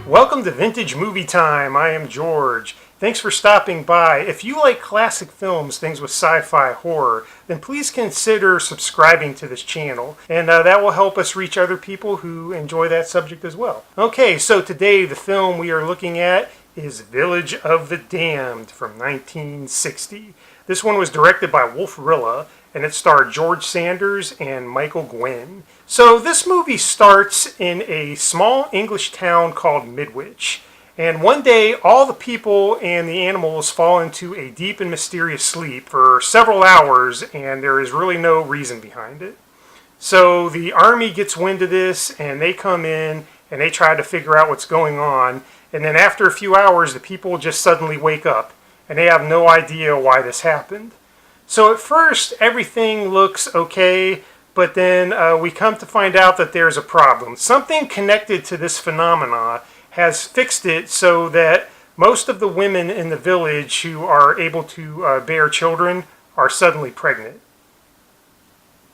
Welcome to Vintage Movie Time. I am George. Thanks for stopping by. If you like classic films, things with sci-fi horror, then please consider subscribing to this channel, and that will help us reach other people who enjoy that subject as well. Okay, so today the film we are looking at is Village of the Damned from 1960. This one was directed by Wolf Rilla, and it starred George Sanders and Michael Gwynn. So this movie starts in a small English town called Midwich. And one day, all the people and the animals fall into a deep and mysterious sleep for several hours, and there is really no reason behind it. So the army gets wind of this, and they come in, and they try to figure out what's going on. And then after a few hours, the people just suddenly wake up, and they have no idea why this happened. So at first, everything looks okay, but then we come to find out that there's a problem. Something connected to this phenomena has fixed it so that most of the women in the village who are able to bear children are suddenly pregnant.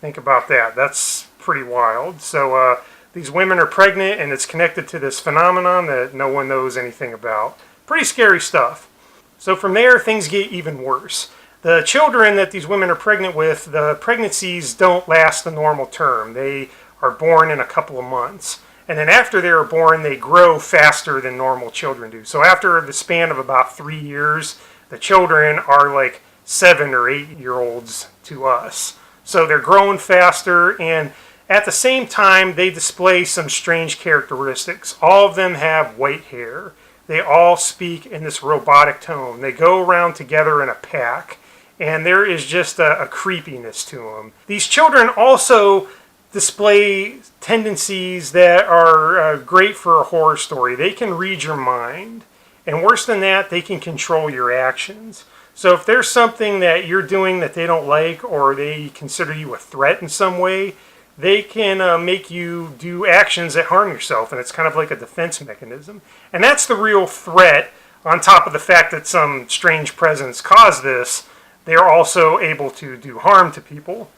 Think about that. That's pretty wild. So these women are pregnant, and it's connected to this phenomenon that no one knows anything about. Pretty scary stuff. So from there, things get even worse. The children that these women are pregnant with, the pregnancies don't last the normal term. They are born in a couple of months. And then after they're born, they grow faster than normal children do. So after the span of about 3 years, the children are like 7 or 8-year-olds to us. So they're growing faster, and at the same time, they display some strange characteristics. All of them have white hair. They all speak in this robotic tone. They go around together in a pack, and there is just a creepiness to them. These children also display tendencies that are great for a horror story. They can read your mind, and worse than that, they can control your actions. So if there's something that you're doing that they don't like, or they consider you a threat in some way, they can make you do actions that harm yourself, and it's kind of like a defense mechanism. And that's the real threat, on top of the fact that some strange presence caused this. They're also able to do harm to people.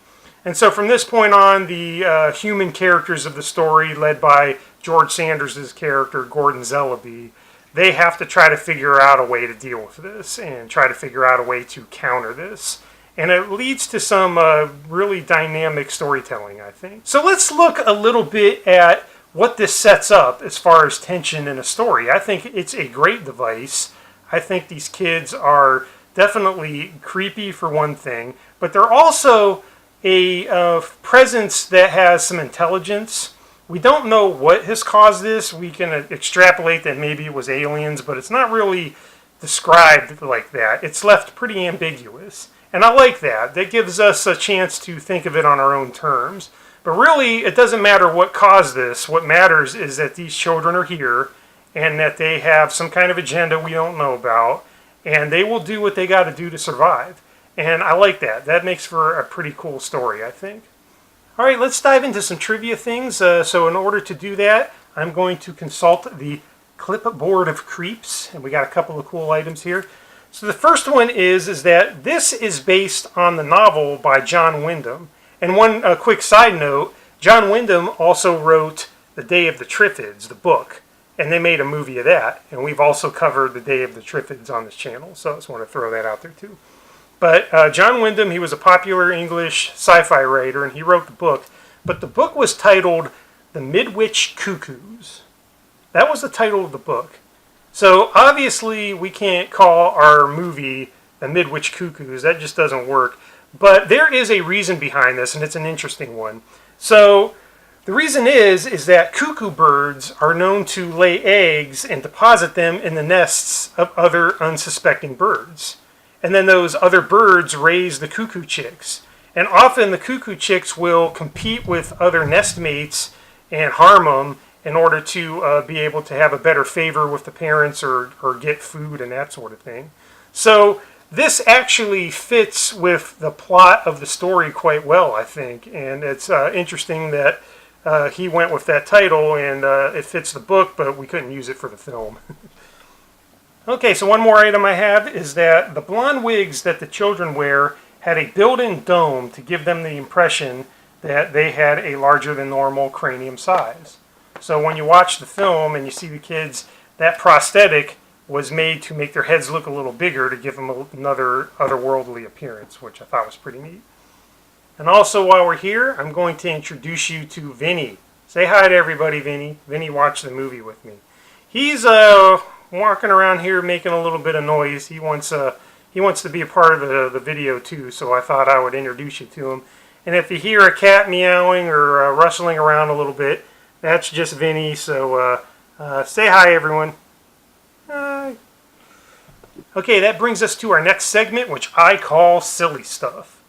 And so from this point on, the human characters of the story, led by George Sanders' character, Gordon Zellaby, they have to try to figure out a way to deal with this and try to figure out a way to counter this. And it leads to some really dynamic storytelling, I think. So let's look a little bit at what this sets up as far as tension in a story. I think it's a great device. I think these kids are definitely creepy for one thing, but they're also a presence that has some intelligence. We don't know what has caused this. We can extrapolate that maybe it was aliens, but it's not really described like that. It's left pretty ambiguous. And I like that. That gives us a chance to think of it on our own terms. But really, it doesn't matter what caused this. What matters is that these children are here, and that they have some kind of agenda we don't know about, and they will do what they got to do to survive. And I like that. That makes for a pretty cool story, I think. All right, let's dive into some trivia things. So in order to do that, I'm going to consult the clipboard of creeps, and we got a couple of cool items here. So the first one is that this is based on the novel by John Wyndham. And one quick side note, John Wyndham also wrote The Day of the Triffids, the book, and they made a movie of that. And we've also covered The Day of the Triffids on this channel, so I just want to throw that out there too. But John Wyndham, he was a popular English sci-fi writer, and he wrote the book. But the book was titled The Midwich Cuckoos. That was the title of the book. So obviously we can't call our movie The Midwich Cuckoos. That just doesn't work. But there is a reason behind this, and it's an interesting one. So the reason is that cuckoo birds are known to lay eggs and deposit them in the nests of other unsuspecting birds. And then those other birds raise the cuckoo chicks. And often the cuckoo chicks will compete with other nest mates and harm them in order to be able to have a better favor with the parents, or get food and that sort of thing. So this actually fits with the plot of the story quite well, I think. And it's interesting that he went with that title, and it fits the book, but we couldn't use it for the film. Okay, so one more item I have is that the blonde wigs that the children wear had a built-in dome to give them the impression that they had a larger than normal cranium size. So when you watch the film and you see the kids that prosthetic was made to make their heads look a little bigger to give them another otherworldly appearance, which I thought was pretty neat. And also, while we're here, I'm going to introduce you to Vinny. Say hi to everybody, Vinny. Vinny watched the movie with me. He's walking around here making a little bit of noise. He wants to be a part of the video too, so I thought I would introduce you to him. And if you hear a cat meowing or rustling around a little bit, that's just Vinny. So say hi, everyone. Okay, that brings us to our next segment, which I call Silly Stuff.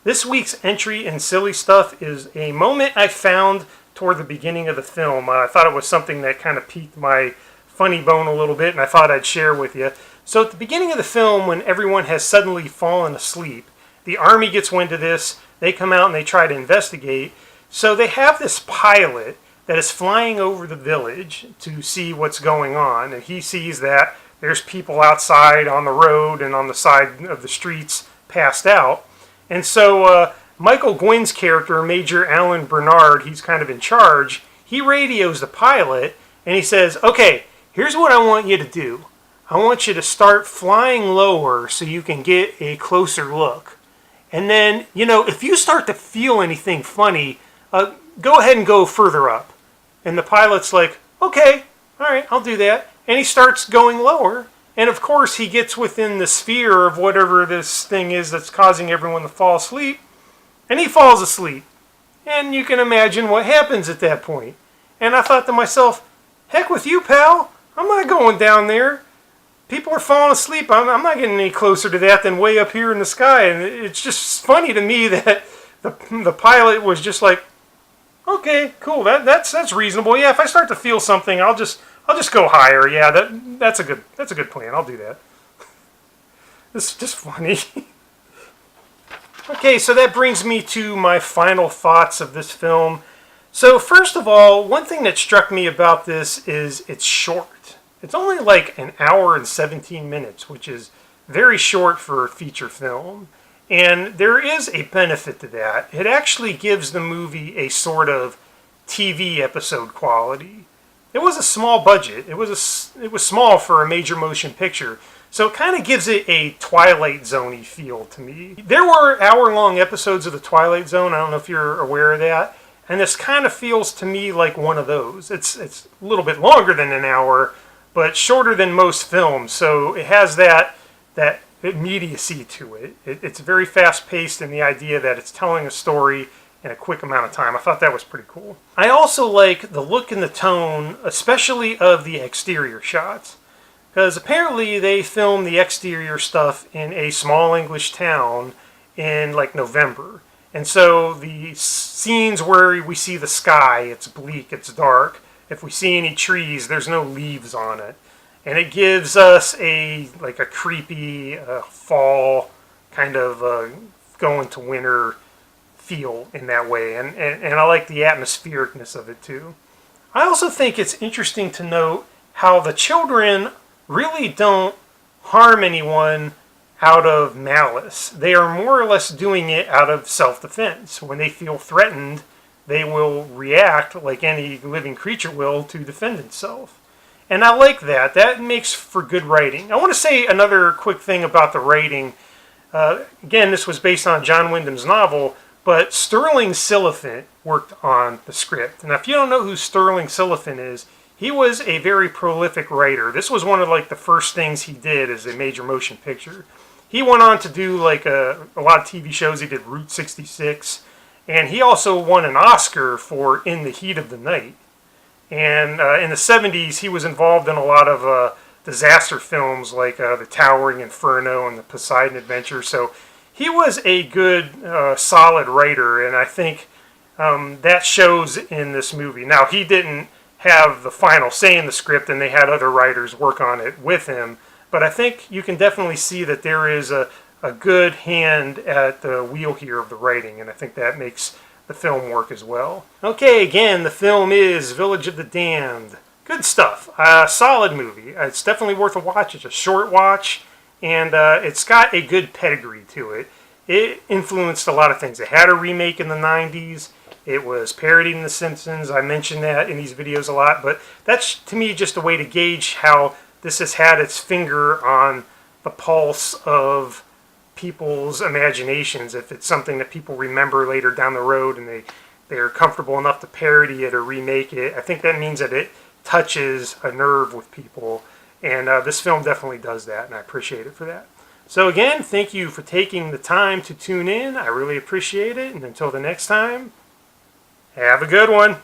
This week's entry in Silly Stuff is a moment I found toward the beginning of the film. I thought it was something that kind of piqued my funny bone a little bit, and I thought I'd share with you. So at the beginning of the film, when everyone has suddenly fallen asleep, the army gets wind of this, they come out and they try to investigate. So they have this pilot that is flying over the village to see what's going on, and he sees that there's people outside on the road and on the side of the streets passed out. And so Michael Gwynn's character, Major Alan Bernard, he's kind of in charge, he radios the pilot and he says, okay, here's what I want you to do. I want you to start flying lower so you can get a closer look. And then, if you start to feel anything funny, go ahead and go further up. And the pilot's like, okay, all right, I'll do that. And he starts going lower. And of course, he gets within the sphere of whatever this thing is that's causing everyone to fall asleep. And he falls asleep. And you can imagine what happens at that point. And I thought to myself, heck with you, pal. I'm not going down there. People are falling asleep. I'm not getting any closer to that than way up here in the sky. And it's just funny to me that the pilot was just like, okay, cool. That's reasonable. Yeah, if I start to feel something, I'll just go higher. Yeah, that's a good plan. I'll do that. It's just funny. Okay, so that brings me to my final thoughts of this film. So first of all, one thing that struck me about this is it's short. It's only like an hour and 17 minutes, which is very short for a feature film. And there is a benefit to that. It actually gives the movie a sort of TV episode quality. It was a small budget. It was small for a major motion picture. So it kind of gives it a Twilight Zone-y feel to me. There were hour-long episodes of The Twilight Zone. I don't know if you're aware of that. And this kind of feels to me like one of those. It's a little bit longer than an hour, but shorter than most films. So it has that immediacy to it. It's very fast-paced in the idea that it's telling a story in a quick amount of time. I thought that was pretty cool. I also like the look and the tone, especially of the exterior shots. Because apparently they filmed the exterior stuff in a small English town in like November. And so the scenes where we see the sky, it's bleak, it's dark. If we see any trees, there's no leaves on it. And it gives us a creepy fall kind of going to winter feel in that way. And I like the atmosphericness of it too. I also think it's interesting to note how the children really don't harm anyone out of malice. They are more or less doing it out of self-defense. When they feel threatened, they will react like any living creature will to defend itself. And I like that. That makes for good writing. I want to say another quick thing about the writing. Again, this was based on John Wyndham's novel, but Sterling Silliphant worked on the script. Now, if you don't know who Sterling Silliphant is, he was a very prolific writer. This was one of the first things he did as a major motion picture. He went on to do a lot of TV shows. He did Route 66, and he also won an Oscar for In the Heat of the Night. And in the 70s, he was involved in a lot of disaster films like The Towering Inferno and The Poseidon Adventure. So he was a good, solid writer, and I think that shows in this movie. Now, he didn't have the final say in the script, and they had other writers work on it with him. But I think you can definitely see that there is a good hand at the wheel here of the writing, and I think that makes the film work as well. Okay, again, the film is Village of the Damned. Good stuff. Solid movie. It's definitely worth a watch. It's a short watch, and it's got a good pedigree to it. It influenced a lot of things. It had a remake in the 90s. It was parodying The Simpsons. I mentioned that in these videos a lot, but that's to me just a way to gauge how this has had its finger on the pulse of people's imaginations. If it's something that people remember later down the road and they're comfortable enough to parody it or remake it, I think that means that it touches a nerve with people. And this film definitely does that, and I appreciate it for that. So again, thank you for taking the time to tune in. I really appreciate it. And until the next time, have a good one.